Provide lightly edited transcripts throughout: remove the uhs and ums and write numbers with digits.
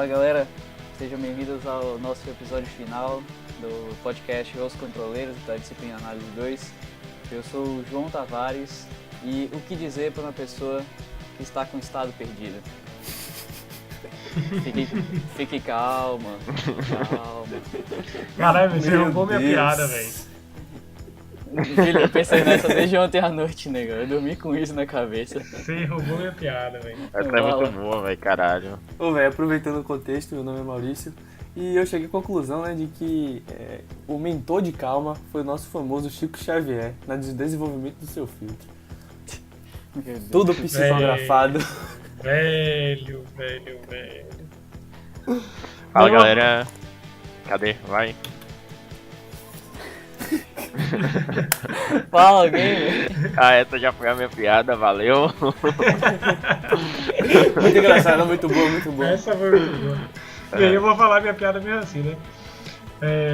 Fala galera, sejam bem-vindos ao nosso episódio final do podcast Os Controleiros da disciplina Análise 2. Eu sou o João Tavares e o que dizer para uma pessoa que está com estado perdido? Fique calma. Caralho, você roubou minha piada, velho. Filho, eu pensei nessa desde ontem à noite, nega. Eu dormi com isso na cabeça. Você roubou minha piada, velho. Essa é muito boa, velho, caralho. Ô, velho, aproveitando o contexto, meu nome é Maurício e eu cheguei à conclusão, né, de que o mentor de calma foi o nosso famoso Chico Xavier no desenvolvimento do seu filtro. Tudo psicografado. Velho. Fala, galera. Cadê? Vai. Fala alguém. Essa já foi a minha piada, valeu. Muito engraçado, muito boa, muito boa. Essa foi muito boa. E aí eu vou falar minha piada mesmo assim, né?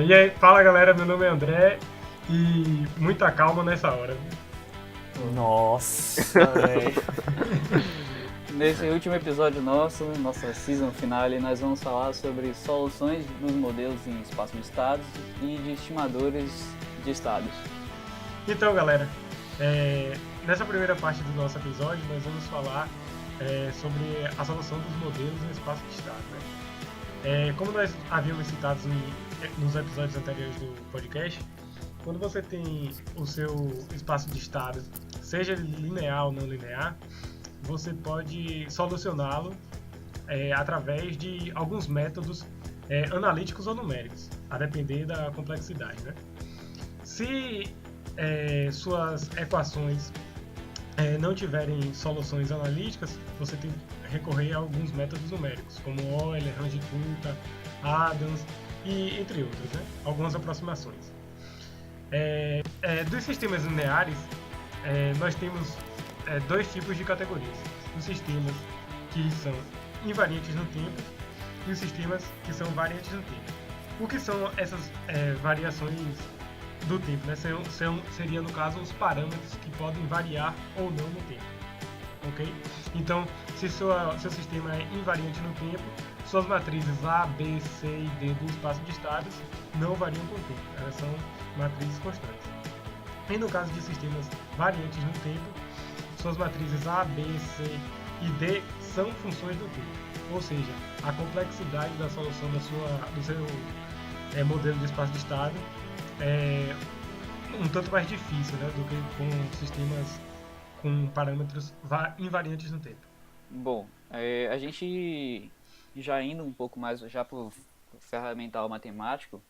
E aí, fala galera, meu nome é André e muita calma nessa hora. Nossa, velho. Nesse último episódio nossa season finale, nós vamos falar sobre soluções dos modelos em espaço de estados e de estimadores de estados. Então galera, nessa primeira parte do nosso episódio nós vamos falar sobre a solução dos modelos em espaço de estado, né? Como nós havíamos citado nos episódios anteriores do podcast, quando você tem o seu espaço de estado, seja linear ou não linear, você pode solucioná-lo através de alguns métodos analíticos ou numéricos, a depender da complexidade, né? Se suas equações não tiverem soluções analíticas, você tem que recorrer a alguns métodos numéricos, como Euler, Range-Coulter, Adams e entre outros, né? Algumas aproximações. Dos sistemas lineares, nós temos dois tipos de categorias: os sistemas que são invariantes no tempo e os sistemas que são variantes no tempo. O que são essas variações do tempo, né? Seria no caso os parâmetros que podem variar ou não no tempo, ok? Então, se seu sistema é invariante no tempo, suas matrizes A, B, C e D do espaço de estados não variam com o tempo, elas são matrizes constantes. E no caso de sistemas variantes no tempo, suas matrizes A, B, C e D são funções do tempo, ou seja, a complexidade da solução do seu modelo de espaço de estado é um tanto mais difícil, né, do que com sistemas com parâmetros invariantes no tempo. Bom, a gente já indo um pouco mais já para o ferramental matemático,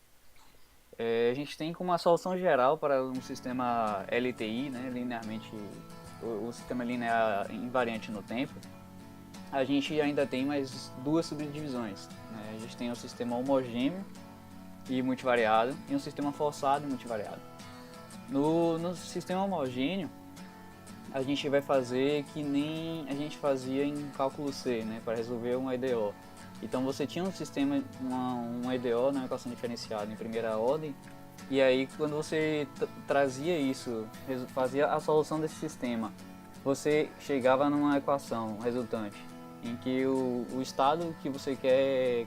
a gente tem como uma solução geral para um sistema LTI, né, linearmente, o sistema linear invariante no tempo. A gente ainda tem mais duas subdivisões, né? A gente tem o sistema homogêneo e multivariado e um sistema forçado e multivariado. No sistema homogêneo, a gente vai fazer que nem a gente fazia em cálculo C, né, para resolver um EDO. Então você tinha um sistema, um EDO, uma equação diferenciada em primeira ordem, e aí quando você trazia isso, fazia a solução desse sistema, você chegava numa equação resultante, em que o estado que você quer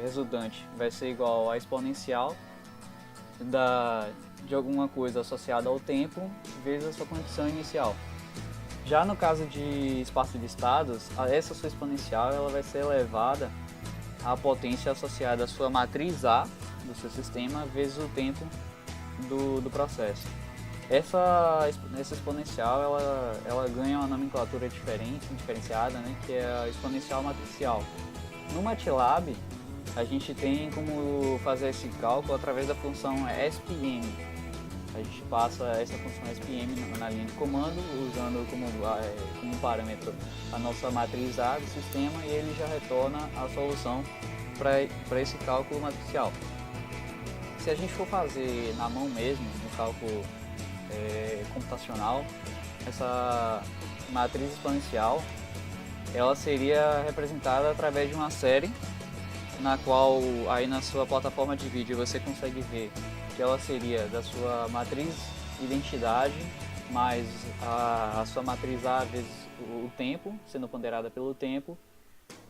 resultante vai ser igual à exponencial de alguma coisa associada ao tempo vezes a sua condição inicial. Já no caso de espaço de estados, essa sua exponencial ela vai ser elevada à potência associada à sua matriz A do seu sistema vezes o tempo do processo. Essa exponencial ela ganha uma nomenclatura diferenciada, né, que é a exponencial matricial. No MATLAB, a gente tem como fazer esse cálculo através da função SPM. A gente passa essa função SPM na linha de comando, usando como parâmetro a nossa matriz A do sistema, e ele já retorna a solução para esse cálculo matricial. Se a gente for fazer na mão mesmo, no cálculo computacional, essa matriz exponencial ela seria representada através de uma série, na qual aí na sua plataforma de vídeo você consegue ver que ela seria da sua matriz identidade mais a sua matriz A vezes o tempo, sendo ponderada pelo tempo,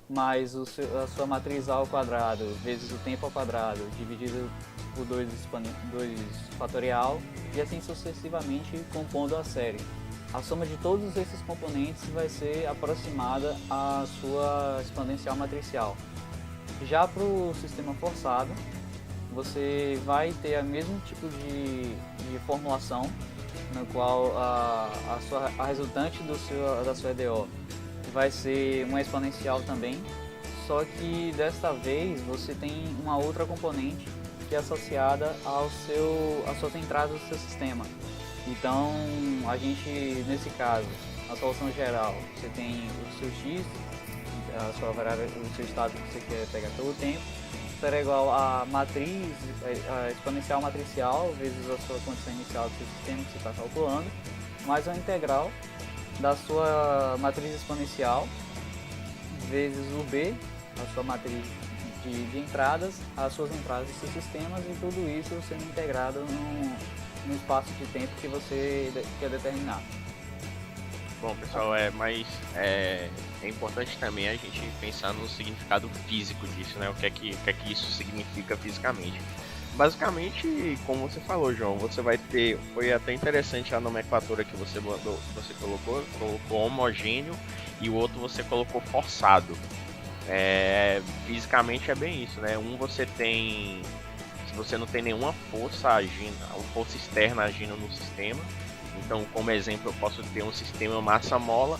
mais a sua matriz A ao quadrado vezes o tempo ao quadrado dividido por 2 fatorial e assim sucessivamente compondo a série. A soma de todos esses componentes vai ser aproximada à sua exponencial matricial. Já para o sistema forçado, você vai ter o mesmo tipo de formulação, na qual a resultante da sua EDO vai ser uma exponencial também, só que desta vez você tem uma outra componente que é associada às suas entradas do seu sistema. Então, a gente, nesse caso, na solução geral, você tem o seu x, o seu estado que você quer pegar pelo tempo, será igual a matriz, a exponencial matricial, vezes a sua condição inicial do seu sistema que você está calculando, mais a integral da sua matriz exponencial, vezes o b, a sua matriz de entradas, as suas entradas dos seus sistemas, e tudo isso sendo integrado no espaço de tempo que você quer determinar. Bom, pessoal, mas é importante também a gente pensar no significado físico disso, né? O que é que isso significa fisicamente. Basicamente, como você falou, João, você vai ter, foi até interessante a nomenclatura que você colocou homogêneo e o outro você colocou forçado. Fisicamente é bem isso, né? Você tem, se você não tem nenhuma força força externa agindo no sistema. Então, como exemplo, eu posso ter um sistema massa-mola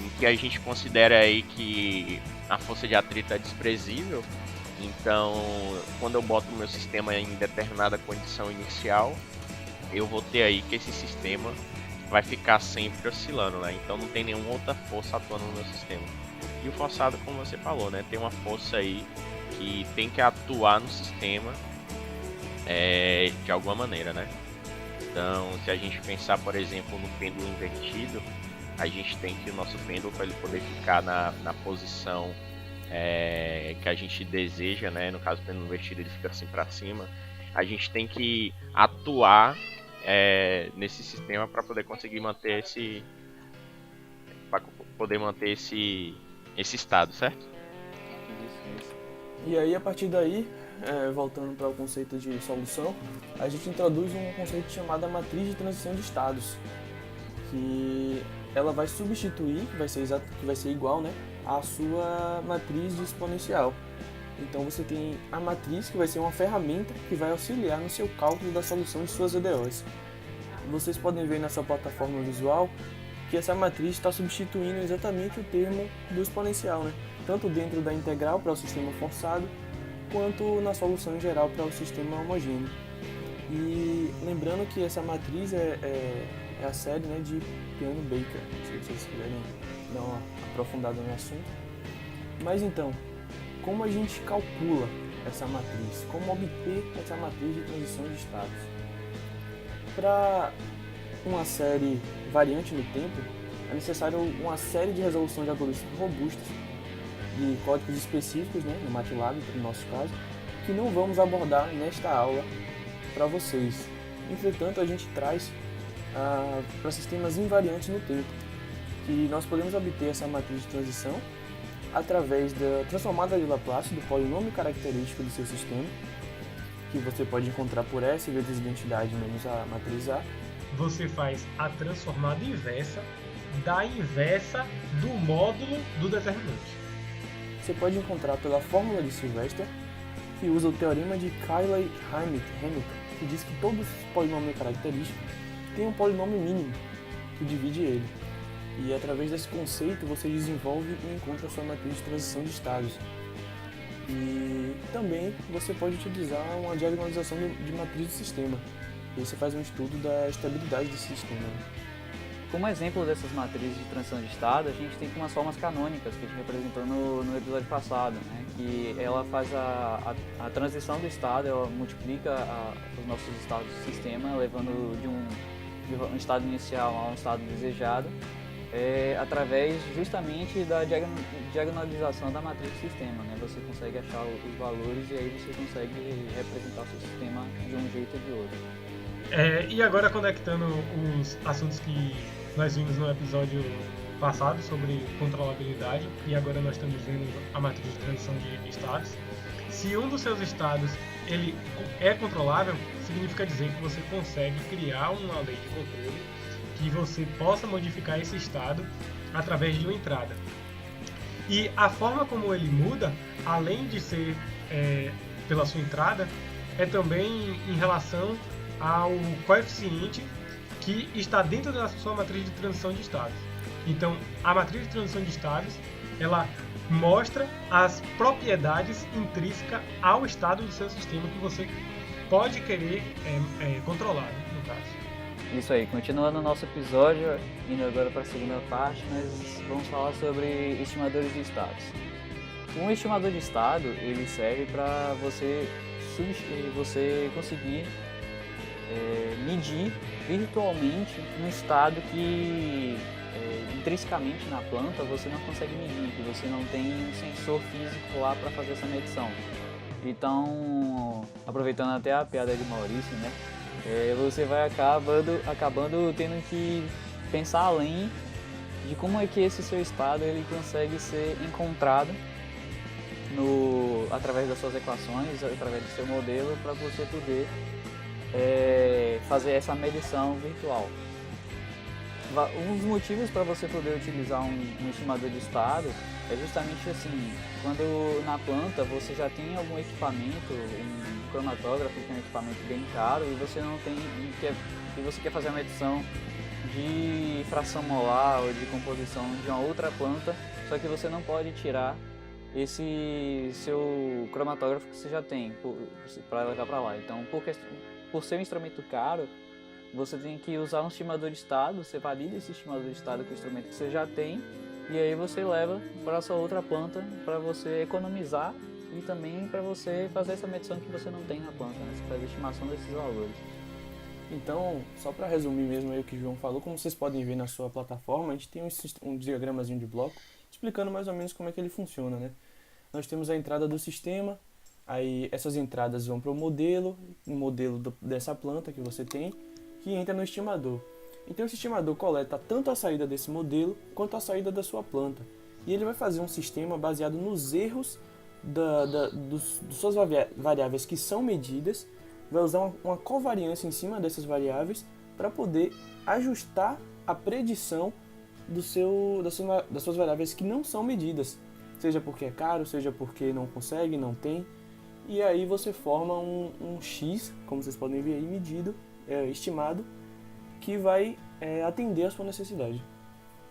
em que a gente considera aí que a força de atrito é desprezível. Então, quando eu boto o meu sistema em determinada condição inicial, eu vou ter aí que esse sistema vai ficar sempre oscilando, né? Então não tem nenhuma outra força atuando no meu sistema. E o forçado, como você falou, né? Tem uma força aí que tem que atuar no sistema de alguma maneira, né? Então, se a gente pensar, por exemplo, no pêndulo invertido, a gente tem que o nosso pêndulo, para ele poder ficar na posição que a gente deseja, né? No caso do pêndulo invertido, ele fica assim para cima. A gente tem que atuar nesse sistema para poder conseguir manter esse estado, certo? Isso. E aí, a partir daí, voltando para o conceito de solução, a gente introduz um conceito chamado matriz de transição de estados, que ela vai substituir, que vai ser igual, né, à sua matriz de exponencial. Então você tem a matriz, que vai ser uma ferramenta que vai auxiliar no seu cálculo da solução de suas EDOs. Vocês podem ver nessa plataforma visual que essa matriz está substituindo exatamente o termo do exponencial, né? Tanto dentro da integral para o sistema forçado, quanto na solução em geral para o sistema homogêneo. E lembrando que essa matriz é a série, né, de Peano-Baker, se vocês quiserem dar uma aprofundada no assunto. Mas então, como a gente calcula essa matriz? Como obter essa matriz de transição de estados? Para uma série variante no tempo, é necessário uma série de resolução de algoritmos robustos, de códigos específicos, né, no MATLAB, no nosso caso, que não vamos abordar nesta aula para vocês. Entretanto, a gente traz para sistemas invariantes no tempo, que nós podemos obter essa matriz de transição através da transformada de Laplace do polinômio característico do seu sistema, que você pode encontrar por S vezes identidade menos a matriz A. Você faz a transformada inversa da inversa do módulo do determinante. Você pode encontrar pela fórmula de Sylvester, que usa o teorema de Cayley-Hamilton, que diz que todo polinômio característico tem um polinômio mínimo que divide ele. E através desse conceito você desenvolve e encontra a sua matriz de transição de estados. E também você pode utilizar uma diagonalização de matriz do sistema. E você faz um estudo da estabilidade desse sistema. Como exemplo dessas matrizes de transição de estado, a gente tem umas formas canônicas que a gente representou no episódio passado, né? Que ela faz a transição do estado, ela multiplica os nossos estados do sistema, levando de um estado inicial a um estado desejado, através justamente da diagonalização da matriz do sistema, né? Você consegue achar os valores e aí você consegue representar o seu sistema de um jeito ou de outro. E agora conectando os assuntos que nós vimos no episódio passado sobre controlabilidade e agora nós estamos vendo a matriz de transição de estados. Se um dos seus estados ele é controlável, significa dizer que você consegue criar uma lei de controle que você possa modificar esse estado através de uma entrada. E a forma como ele muda, além de ser pela sua entrada, é também em relação ao coeficiente que está dentro da sua matriz de transição de estados. Então, a matriz de transição de estados, ela mostra as propriedades intrínsecas ao estado do seu sistema que você pode querer controlar, no caso. Isso aí, continuando o nosso episódio, indo agora para a segunda parte, nós vamos falar sobre estimadores de estados. Um estimador de estado, ele serve para você conseguir medir virtualmente um estado que intrinsecamente na planta você não consegue medir, que você não tem um sensor físico lá para fazer essa medição. Então, aproveitando até a piada de Maurício, né, você vai acabando tendo que pensar além de como é que esse seu estado ele consegue ser encontrado através das suas equações, através do seu modelo, para você poder fazer essa medição virtual. Um dos motivos para você poder utilizar um estimador de estado é justamente assim, quando na planta você já tem algum equipamento, um cromatógrafo, que é um equipamento bem caro, e você não tem, e você quer fazer a medição de fração molar ou de composição de uma outra planta, só que você não pode tirar esse seu cromatógrafo que você já tem para levar para lá. Então, por ser um instrumento caro, você tem que usar um estimador de estado, você valida esse estimador de estado com o instrumento que você já tem, e aí você leva para a sua outra planta para você economizar e também para você fazer essa medição que você não tem na planta, né? Você faz a estimação desses valores. Então, só para resumir mesmo aí o que o João falou, como vocês podem ver na sua plataforma, a gente tem um diagramazinho de bloco explicando mais ou menos como é que ele funciona, né? Nós temos a entrada do sistema, aí essas entradas vão para o modelo dessa planta que você tem, que entra no estimador. Então esse estimador coleta tanto a saída desse modelo quanto a saída da sua planta. E ele vai fazer um sistema baseado nos erros das suas variáveis que são medidas, vai usar uma covariância em cima dessas variáveis para poder ajustar a predição das suas variáveis que não são medidas. Seja porque é caro, seja porque não consegue, não tem. E aí você forma um X, como vocês podem ver aí, medido, estimado, que vai atender a sua necessidade.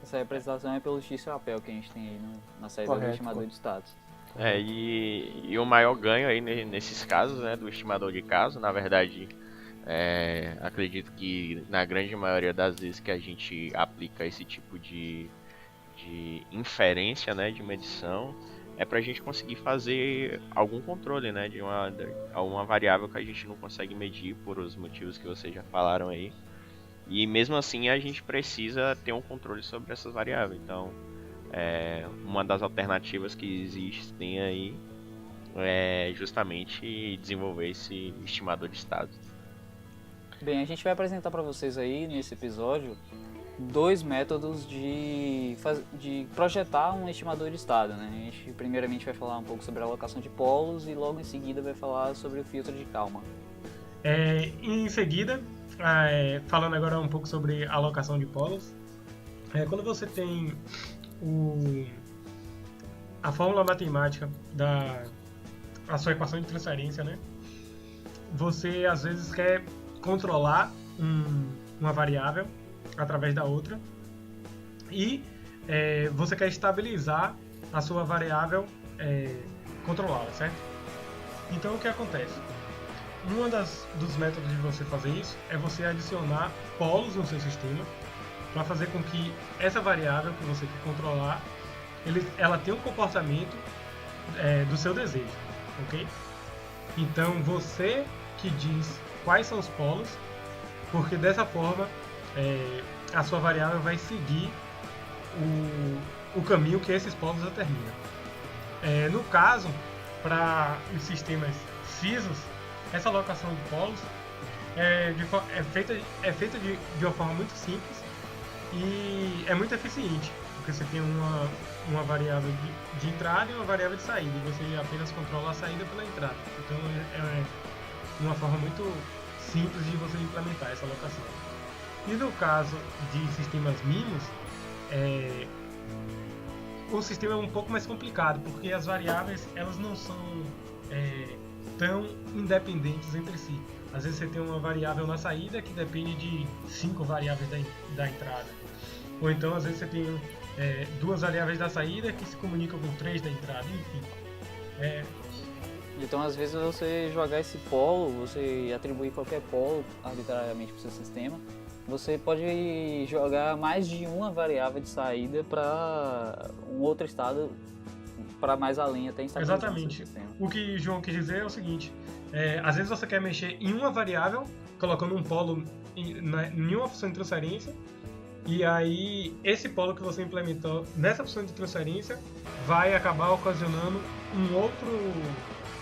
Essa representação é pelo X-Chapéu que a gente tem aí na saída do estimador de estados. E o maior ganho aí nesses casos, né, do estimador de caso, na verdade, acredito que na grande maioria das vezes que a gente aplica esse tipo de inferência, né, de medição, é para a gente conseguir fazer algum controle, né, de uma variável que a gente não consegue medir por os motivos que vocês já falaram aí. E mesmo assim a gente precisa ter um controle sobre essas variáveis. Então, uma das alternativas que existem aí é justamente desenvolver esse estimador de estado. Bem, a gente vai apresentar para vocês aí nesse episódio 2 métodos de projetar um estimador de estado, né? A gente primeiramente vai falar um pouco sobre a alocação de polos e logo em seguida vai falar sobre o filtro de Kalman. Em seguida, falando agora um pouco sobre a alocação de polos, quando você tem a fórmula matemática a sua equação de transferência, né? Você às vezes quer controlar uma variável através da outra e você quer estabilizar a sua variável controlada, certo? Então o que acontece? Dos métodos de você fazer isso é você adicionar polos no seu sistema para fazer com que essa variável que você quer controlar ela tenha um comportamento do seu desejo, ok? Então você que diz quais são os polos, porque dessa forma a sua variável vai seguir o caminho que esses polos determinam. No caso, para os sistemas CISOs, essa alocação de polos é feita de uma forma muito simples e é muito eficiente, ok? porque você tem uma variável de entrada e uma variável de saída, e você apenas controla a saída pela entrada. Então é uma forma muito simples de você implementar essa alocação. E no caso de sistemas mínimos, o sistema é um pouco mais complicado, porque as variáveis elas não são tão independentes entre si. Às vezes você tem uma variável na saída que depende de 5 variáveis da entrada. Ou então às vezes você tem 2 variáveis da saída que se comunicam com 3 da entrada, enfim. Então, às vezes, você jogar esse polo, você atribuir qualquer polo arbitrariamente para o seu sistema, você pode jogar mais de uma variável de saída para um outro estado, para mais além, até instabilizar o seu Exatamente. sistema. O que o João quis dizer é o seguinte, às vezes você quer mexer em uma variável, colocando um polo em uma função de transferência, e aí esse polo que você implementou nessa função de transferência vai acabar ocasionando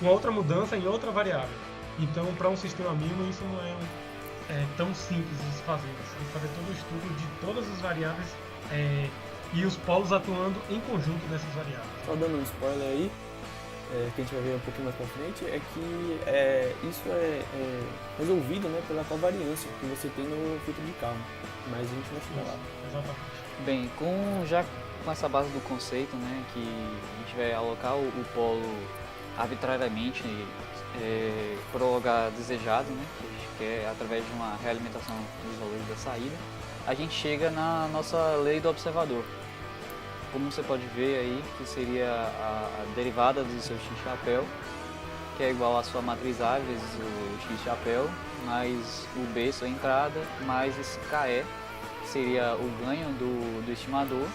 uma outra mudança em outra variável. Então, para um sistema mínimo, isso não é tão simples de se fazer. Você tem que fazer todo o estudo de todas as variáveis e os polos atuando em conjunto nessas variáveis. Só dando um spoiler aí, que a gente vai ver um pouquinho mais pra frente, é que isso é resolvido, né, pela covariância que você tem no filtro de calma. Mas a gente vai chegar lá. Exatamente. Bem, já com essa base do conceito, né, que a gente vai alocar o polo arbitrariamente para o lugar desejado, né, que a gente quer através de uma realimentação dos valores da saída, a gente chega na nossa lei do observador. Como você pode ver aí, que seria a derivada do seu x-chapéu, que é igual à sua matriz A vezes o x-chapéu, mais o B, sua entrada, mais esse KE, que seria o ganho do estimador,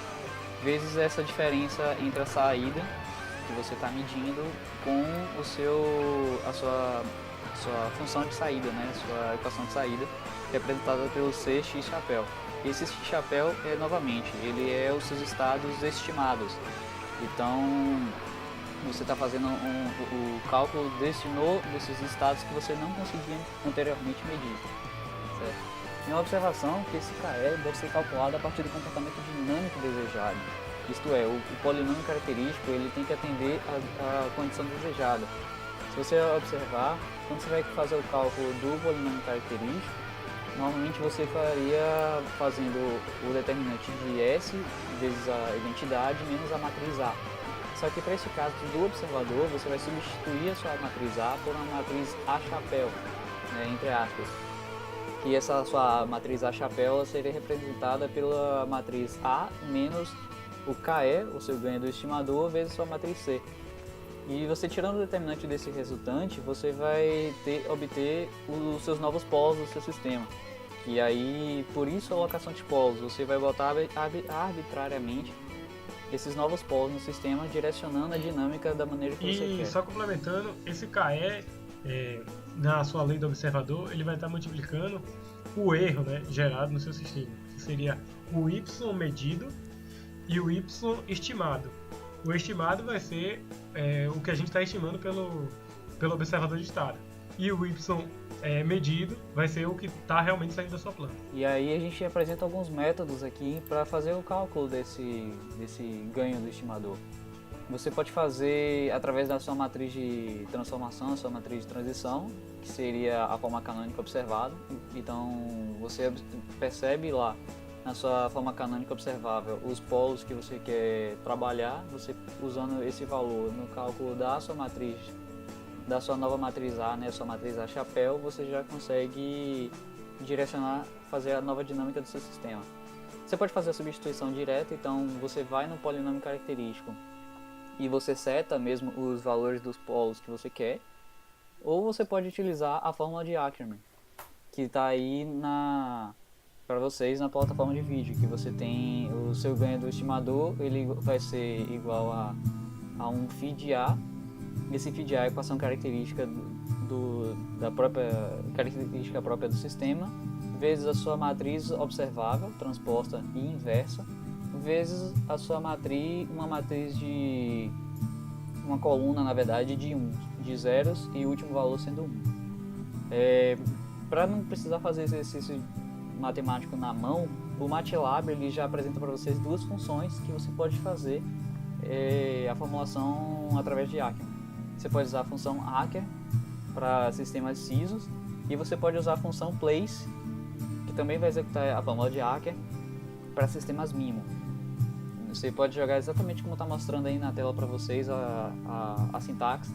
vezes essa diferença entre a saída que você está medindo com a sua função de saída, né? A sua equação de saída, representada pelo C(x)chapéu. Esse x-chapéu novamente, ele é os seus estados estimados. Então, você está fazendo o cálculo desses estados que você não conseguia anteriormente medir. Certo? Tem uma observação que esse KE deve ser calculado a partir do comportamento dinâmico desejado. Isto é, o polinômio característico ele tem que atender à condição desejada. Se você observar, quando você vai fazer o cálculo do polinômio característico, normalmente você faria fazendo o determinante de S vezes a identidade menos a matriz A. Só que para esse caso do observador, você vai substituir a sua matriz A por uma matriz A-chapéu, né, entre aspas. E essa sua matriz A-chapéu seria representada pela matriz A menos o KE, o seu ganho do estimador, vezes sua matriz C. E você tirando o determinante desse resultante, você vai obter os seus novos polos do seu sistema. E aí, por isso a alocação de polos, você vai botar arbitrariamente esses novos polos no sistema, direcionando a dinâmica da maneira que você quer. E só complementando, esse KE, na sua lei do observador, ele vai estar multiplicando o erro, né, gerado no seu sistema, que seria o Y medido e o Y estimado. O estimado vai ser o que a gente está estimando pelo observador de estado. E o Y medido vai ser o que está realmente saindo da sua planta. E aí a gente apresenta alguns métodos aqui para fazer o cálculo desse ganho do estimador. Você pode fazer através da sua matriz de transformação, a sua matriz de transição, que seria a forma canônica observada. Então você percebe lá na sua forma canônica observável os polos que você quer trabalhar, você usando esse valor no cálculo da sua matriz, da sua nova matriz A, né, sua matriz A chapéu, você já consegue direcionar, fazer a nova dinâmica do seu sistema. Você pode fazer a substituição direta, então você vai no polinômio característico e você seta mesmo os valores dos polos que você quer, ou você pode utilizar a fórmula de Ackermann, que está aí para vocês na plataforma de vídeo, que você tem o seu ganho do estimador, ele vai ser igual a um φ A. Esse φ A é a equação característica da própria característica própria do sistema, vezes a sua matriz observável, transposta e inversa, vezes a sua matriz, uma coluna, na verdade, de zeros e o último valor sendo 1. Para não precisar fazer esse exercício matemático na mão, o MATLAB ele já apresenta para vocês duas funções que você pode fazer a formulação através de Acker. Você pode usar a função Acker para sistemas CISOs e você pode usar a função Place, que também vai executar a fórmula de Acker para sistemas MIMO. Você pode jogar exatamente como está mostrando aí na tela para vocês a sintaxe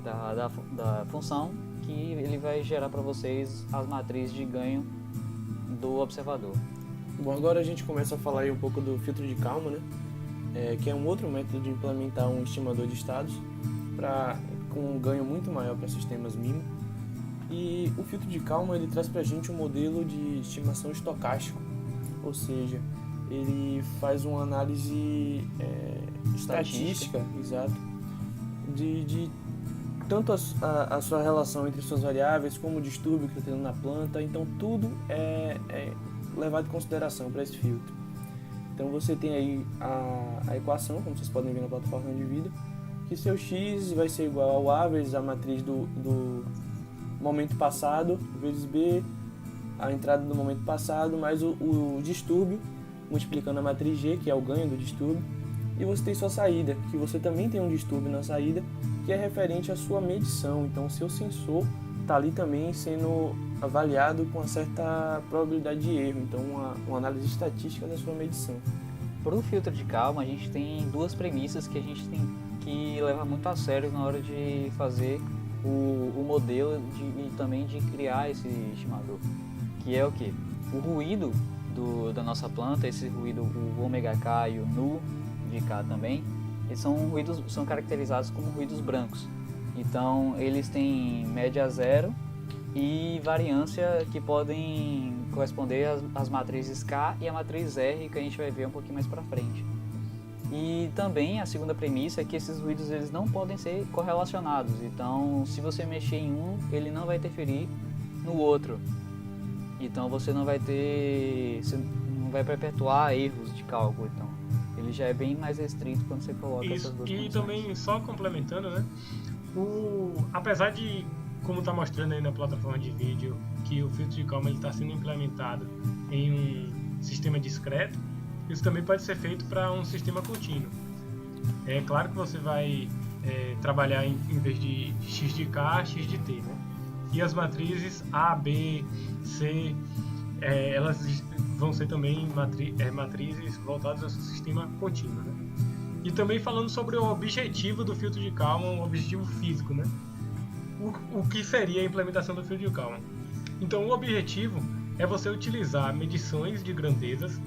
da função, que ele vai gerar para vocês as matrizes de ganho do observador. Bom, agora a gente começa a falar aí um pouco do filtro de Kalman, né? Que é um outro método de implementar um estimador de estados com um ganho muito maior para sistemas MIMO. E o filtro de Kalman ele traz para a gente um modelo de estimação estocástico, ou seja, ele faz uma análise estatística, exato, de tanto a sua relação entre suas variáveis, como o distúrbio que está tendo na planta. Então tudo é levado em consideração para esse filtro. Então você tem aí a equação, como vocês podem ver na plataforma de vídeo, que seu x vai ser igual ao A vezes a matriz do momento passado, vezes B, a entrada do momento passado, mais o distúrbio, multiplicando a matriz G, que é o ganho do distúrbio, e você tem sua saída, que você também tem um distúrbio na saída, que é referente à sua medição. Então o seu sensor está ali também sendo avaliado com uma certa probabilidade de erro, então uma análise estatística da sua medição. Para o filtro de Kalman, a gente tem duas premissas que a gente tem que levar muito a sério na hora de fazer o modelo e também de criar esse estimador, que é o que? O ruído da nossa planta, esse ruído, o ômega K e o nu de K também, eles são caracterizados como ruídos brancos. Então eles têm média zero e variância que podem corresponder às matrizes K e a matriz R, que a gente vai ver um pouquinho mais para frente. E também a segunda premissa é que esses ruídos eles não podem ser correlacionados. Então se você mexer em um, ele não vai interferir no outro. Então você não vai perpetuar erros de cálculo. Então ele já é bem mais restrito quando você coloca essas duas condições. E também, só complementando, né? Apesar de, como está mostrando aí na plataforma de vídeo, que o filtro de Kalman está sendo implementado em um sistema discreto, isso também pode ser feito para um sistema contínuo. É claro que você vai trabalhar em vez de x de k, x de t, né? E as matrizes A, B, C, elas vão ser também matrizes voltadas ao sistema contínuo, né? E também falando sobre o objetivo do filtro de Kalman, o objetivo físico, né? O que seria a implementação do filtro de Kalman? Então, o objetivo é você utilizar medições de grandezas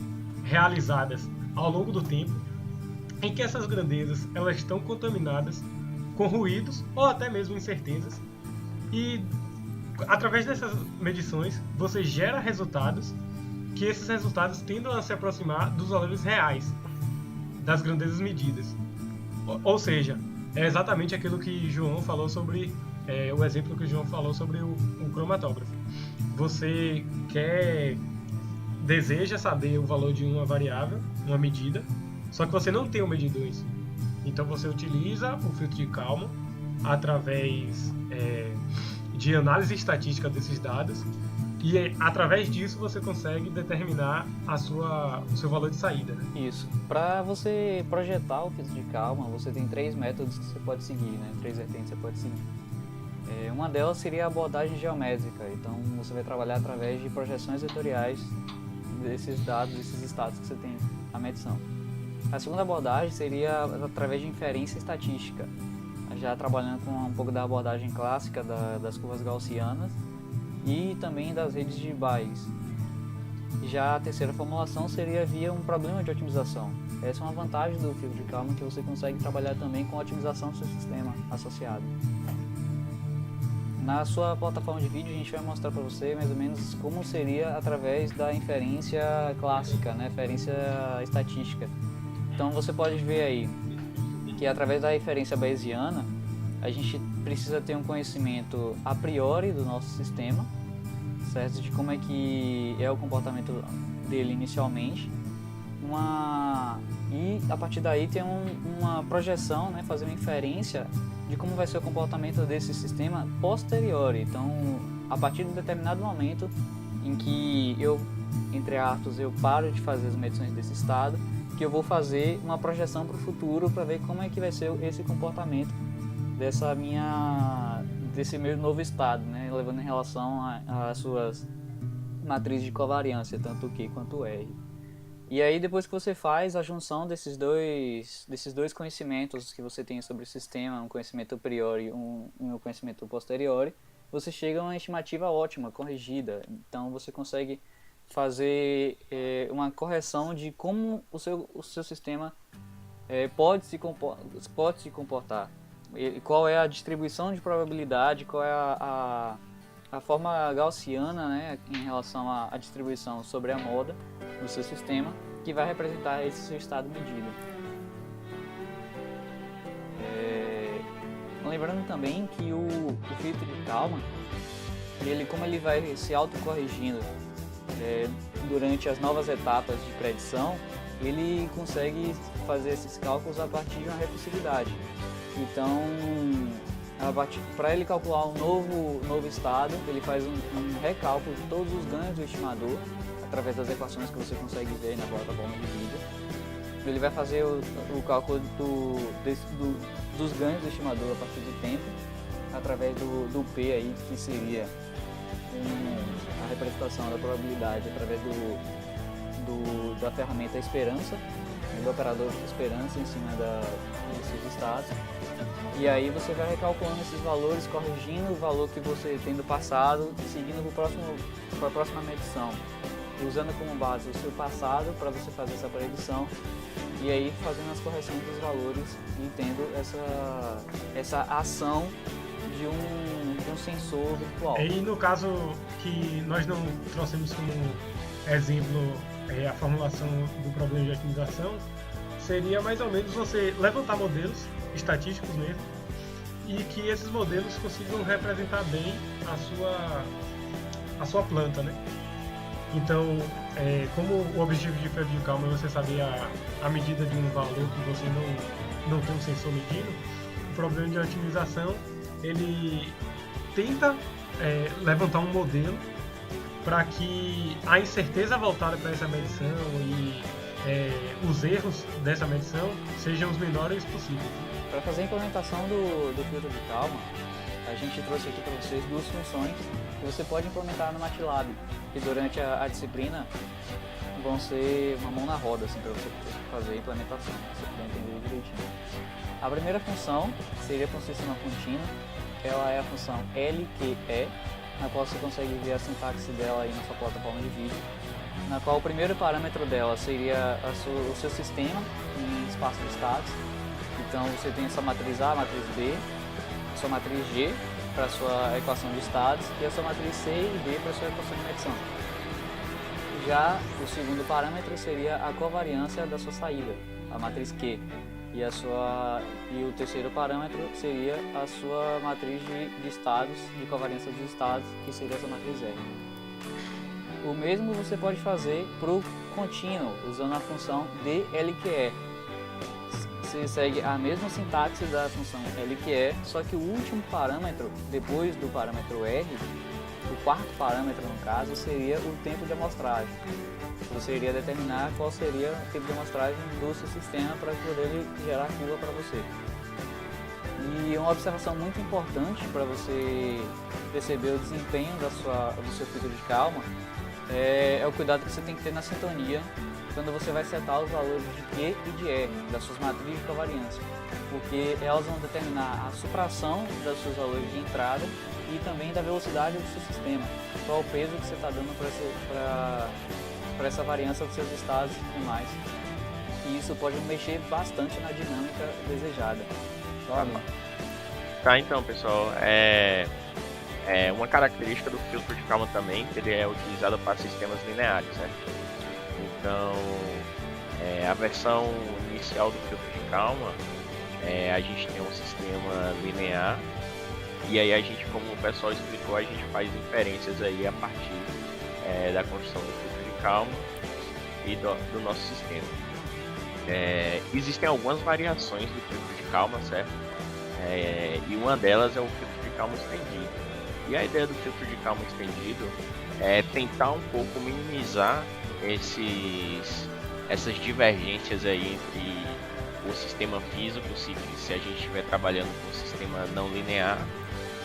realizadas ao longo do tempo, em que essas grandezas elas estão contaminadas com ruídos ou até mesmo incertezas, e através dessas medições você gera resultados que esses resultados tendam a se aproximar dos valores reais das grandezas medidas. Ou seja, é exatamente aquilo que João falou sobre o exemplo que o João falou sobre o cromatógrafo. Você deseja saber o valor de uma variável, uma medida, só que você não tem o medidor em si. Então você utiliza o filtro de Kalman através de análise estatística desses dados, e através disso você consegue determinar o seu valor de saída, né? Isso. Para você projetar o filtro de Kalman, você tem três métodos que você pode seguir, né? Três vertentes que você pode seguir. Uma delas seria a abordagem geométrica. Então você vai trabalhar através de projeções vetoriais desses dados, desses estados que você tem na medição. A segunda abordagem seria através de inferência estatística, já trabalhando com um pouco da abordagem clássica das curvas gaussianas e também das redes de Bayes. Já a terceira formulação seria via um problema de otimização. Essa é uma vantagem do filtro de Kalman, que você consegue trabalhar também com a otimização do seu sistema associado. Na sua plataforma de vídeo a gente vai mostrar para você mais ou menos como seria através da inferência clássica, né? Inferência estatística. Então você pode ver aí que através da inferência bayesiana a gente precisa ter um conhecimento a priori do nosso sistema, certo? De como é que é o comportamento dele inicialmente, e a partir daí ter uma projeção, né? Fazer uma inferência de como vai ser o comportamento desse sistema posteriori. Então, a partir de um determinado momento em que eu entre aspas, eu paro de fazer as medições desse estado, que eu vou fazer uma projeção para o futuro para ver como é que vai ser esse comportamento desse meu novo estado, né? Levando em relação às suas matrizes de covariância, tanto o Q quanto o R. E aí depois que você faz a junção desses dois conhecimentos que você tem sobre o sistema, um conhecimento a priori e um conhecimento posteriori, você chega a uma estimativa ótima, corrigida. Então você consegue fazer uma correção de como o seu sistema pode se comportar. E qual é a distribuição de probabilidade, qual é a forma gaussiana, né, em relação à distribuição sobre a moda do seu sistema, que vai representar esse seu estado medido. Lembrando também que o filtro de Kalman, como ele vai se autocorrigindo durante as novas etapas de predição, ele consegue fazer esses cálculos a partir de uma recursividade. Então, para ele calcular um novo estado, ele faz um recálculo de todos os ganhos do estimador, através das equações que você consegue ver na plataforma de vídeo. Ele vai fazer o cálculo dos ganhos do estimador a partir do tempo, através do P aí, que seria a representação da probabilidade através da ferramenta esperança, do operador de esperança em cima desses estados. E aí você vai recalculando esses valores, corrigindo o valor que você tem do passado, seguindo para a próxima medição, usando como base o seu passado para você fazer essa predição, e aí fazendo as correções dos valores e tendo essa ação de um sensor virtual. E no caso que nós não trouxemos como exemplo a formulação do problema de otimização, seria mais ou menos você levantar modelos estatísticos mesmo, e que esses modelos consigam representar bem a sua planta, né? Então, como o objetivo de filtro de Kalman é você saber a medida de um valor que você não tem um sensor medindo, o problema de otimização, ele tenta levantar um modelo para que a incerteza voltada para essa medição e os erros dessa medição sejam os menores possíveis. Para fazer a implementação do filtro de Kalman, a gente trouxe aqui para vocês duas funções que você pode implementar no MATLAB, que durante a disciplina vão ser uma mão na roda assim, para você fazer a implementação, você puder entender direitinho. A primeira função seria para um sistema contínuo, ela é a função LQE, na qual você consegue ver a sintaxe dela aí na sua plataforma de vídeo, na qual o primeiro parâmetro dela seria o seu sistema em espaço de estados. Então você tem a sua matriz A, a matriz B, a sua matriz G para a sua equação de estados e a sua matriz C e D para a sua equação de medição. Já o segundo parâmetro seria a covariância da sua saída, a matriz Q, e o terceiro parâmetro seria a sua matriz de estados, de covariância dos estados, que seria essa matriz R. O mesmo você pode fazer para o contínuo, usando a função dLQE. Você segue a mesma sintaxe da função LQE, só que o último parâmetro, depois do parâmetro R, o quarto parâmetro no caso, seria o tempo de amostragem. Você iria determinar qual seria o tempo de amostragem do seu sistema para poder ele gerar curva para você. E uma observação muito importante para você perceber o desempenho do seu filtro de Kalman é o cuidado que você tem que ter na sintonia quando você vai setar os valores de Q e de R, das suas matrizes de covariância, porque elas vão determinar a supração dos seus valores de entrada e também da velocidade do seu sistema, qual o peso que você está dando para essa variância dos seus estados e mais. E isso pode mexer bastante na dinâmica desejada. Tá, então pessoal, uma característica do filtro de Kalman também, que ele é utilizado para sistemas lineares, né? Então, a versão inicial do filtro de Kalman, a gente tem um sistema linear, e aí a gente, como o pessoal explicou, a gente faz inferências aí a partir da construção do filtro de Kalman e do nosso sistema. Existem algumas variações do filtro de Kalman, certo? E uma delas é o filtro de Kalman estendido. E a ideia do filtro de calma estendido é tentar um pouco minimizar essas divergências aí entre o sistema físico, se a gente estiver trabalhando com um sistema não linear,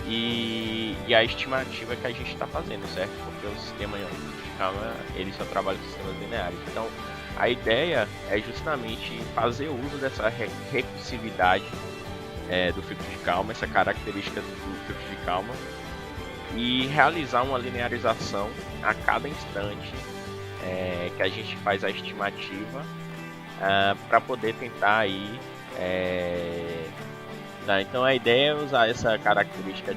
e a estimativa que a gente está fazendo, certo? Porque o sistema de calma, ele só trabalha com sistemas lineares. Então, a ideia é justamente fazer uso dessa recursividade do filtro de calma, essa característica do filtro de calma, e realizar uma linearização a cada instante que a gente faz a estimativa para poder tentar aí então a ideia é usar essa característica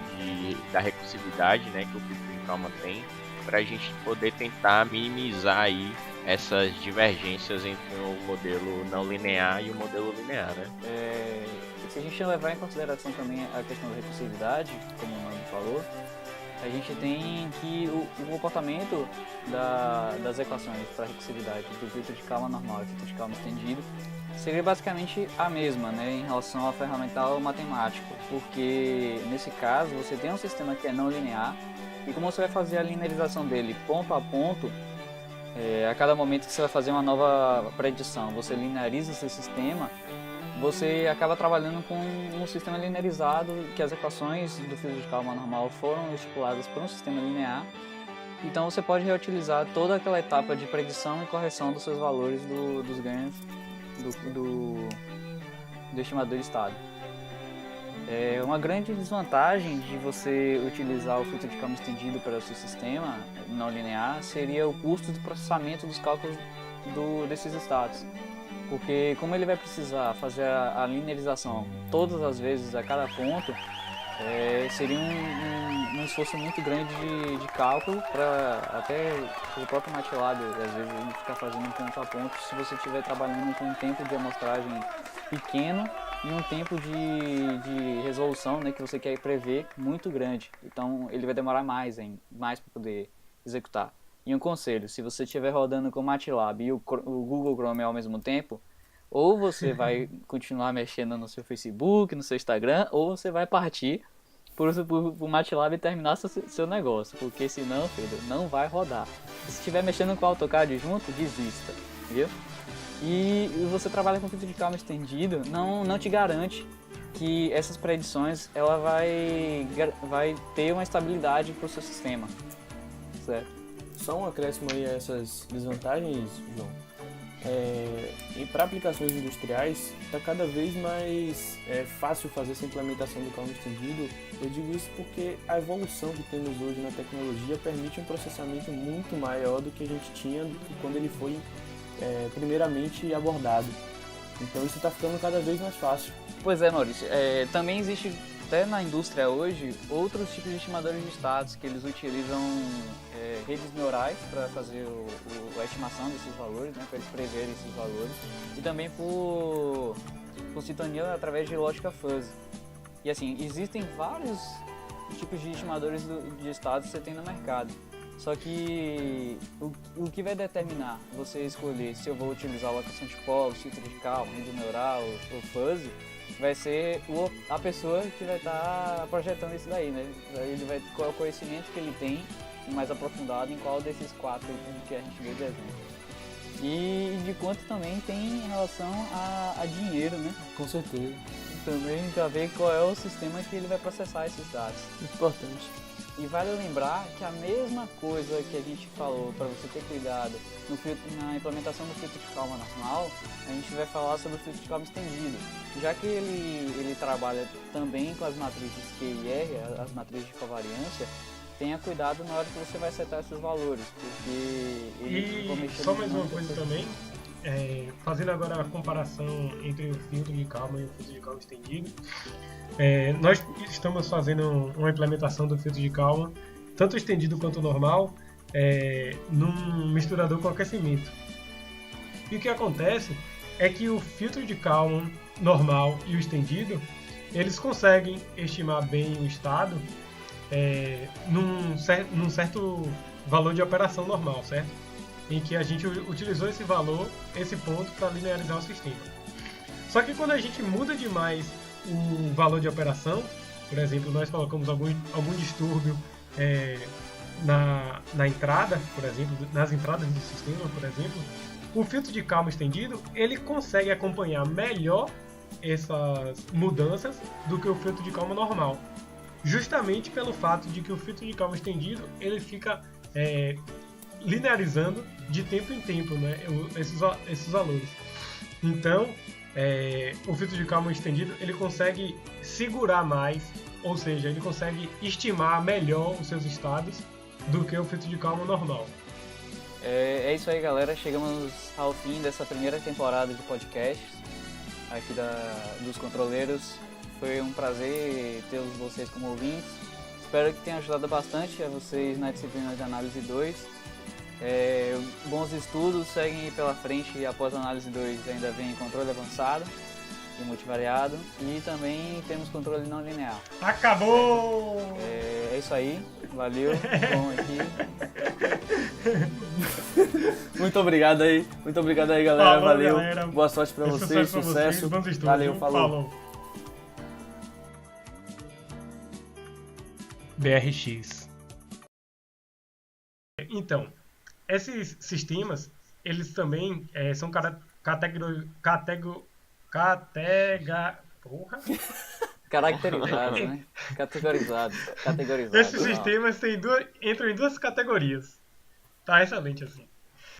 da recursividade, né, que o filtro de calma tem, para a gente poder tentar minimizar aí essas divergências entre o modelo não linear e o modelo linear, né? Se a gente levar em consideração também a questão da recursividade, como o nome falou, a gente tem que o comportamento das equações para a recursividade do filtro de calma normal e filtro de calma estendido seria basicamente a mesma, né, em relação ao ferramental matemático, porque nesse caso você tem um sistema que é não linear e como você vai fazer a linearização dele ponto a ponto, a cada momento que você vai fazer uma nova predição, você lineariza esse sistema, você acaba trabalhando com um sistema linearizado, que as equações do filtro de calma normal foram estipuladas por um sistema linear. Então você pode reutilizar toda aquela etapa de predição e correção dos seus valores dos ganhos do estimador de estado. Uma grande desvantagem de você utilizar o filtro de calma estendido para o seu sistema não linear seria o custo de processamento dos cálculos desses estados. Porque como ele vai precisar fazer a linearização todas as vezes a cada ponto, seria um esforço muito grande de cálculo para até o próprio MATLAB, às vezes, ele ficar fazendo ponto a ponto se você estiver trabalhando com um tempo de amostragem pequeno e um tempo de resolução, né, que você quer prever muito grande. Então ele vai demorar mais para poder executar. E um conselho, se você estiver rodando com o MATLAB e o Google Chrome ao mesmo tempo, ou você vai continuar mexendo no seu Facebook, no seu Instagram, ou você vai partir por MATLAB e terminar seu negócio, porque senão, filho, não vai rodar. Se estiver mexendo com o AutoCAD junto, desista, viu? E você trabalha com filtro de calma estendido, não te garante que essas predições ela vai ter uma estabilidade para o seu sistema, certo? Só um acréscimo aí a essas desvantagens, João. E para aplicações industriais, está cada vez mais fácil fazer essa implementação do calma estendido. Eu digo isso porque a evolução que temos hoje na tecnologia permite um processamento muito maior do que a gente tinha quando ele foi primeiramente abordado. Então isso está ficando cada vez mais fácil. Pois é, Maurício. Também existe até na indústria hoje outros tipos de estimadores de estados que eles utilizam redes neurais para fazer a estimação desses valores, né, para eles preverem esses valores, e também por sintonia através de lógica fuzzy. E assim, existem vários tipos de estimadores de estados que você tem no mercado. Só que o que vai determinar você escolher se eu vou utilizar locação de polo, filtro de calma, rede neural ou fuzzy, vai ser a pessoa que vai estar projetando isso daí, né? Ele vai, qual é o conhecimento que ele tem mais aprofundado em qual desses 4 que a gente deu de exemplo. E de quanto também tem em relação a dinheiro, né? Com certeza. Também para ver qual é o sistema que ele vai processar esses dados. Importante. E vale lembrar que a mesma coisa que a gente falou para você ter cuidado na implementação do filtro de calma normal, a gente vai falar sobre o filtro de calma estendido. Já que ele trabalha também com as matrizes Q e R, as matrizes de covariância, tenha cuidado na hora que você vai setar esses valores, porque eles vão mexer. E só mais uma coisa também, fazendo agora a comparação entre o filtro de calma e o filtro de calma estendido, nós estamos fazendo uma implementação do filtro de calma, tanto estendido quanto normal, num misturador com aquecimento. E o que acontece é que o filtro de calma normal e o estendido, eles conseguem estimar bem o estado num certo valor de operação normal, certo? Em que a gente utilizou esse valor, esse ponto, para linearizar o sistema. Só que quando a gente muda demais o valor de operação, por exemplo, nós colocamos algum distúrbio na entrada, por exemplo, nas entradas do sistema, por exemplo, o filtro de calma estendido ele consegue acompanhar melhor essas mudanças do que o filtro de calma normal, justamente pelo fato de que o filtro de calma estendido ele fica linearizando de tempo em tempo, né, esses valores. Então, o filtro de calma estendido ele consegue segurar mais, ou seja, ele consegue estimar melhor os seus estados do que o filtro de calma normal. É isso aí, galera. Chegamos ao fim dessa primeira temporada de podcasts aqui dos Controleiros. Foi um prazer ter vocês como ouvintes. Espero que tenha ajudado bastante a vocês na disciplina de Análise 2. Bons estudos seguem aí pela frente. Após a Análise 2 ainda vem Controle Avançado e Multivariado. E também temos Controle Não Linear. Acabou! É isso aí. Valeu. Bom aqui. Muito obrigado aí, galera. Falou, Valeu. galera. Boa sorte pra vocês, pra sucesso. Bons estudos, Valeu, viu? falou. BRX. Então, esses sistemas, eles também são Caracterizados, né? Categorizados. Esses sistemas entram em duas categorias. Tá excelente assim.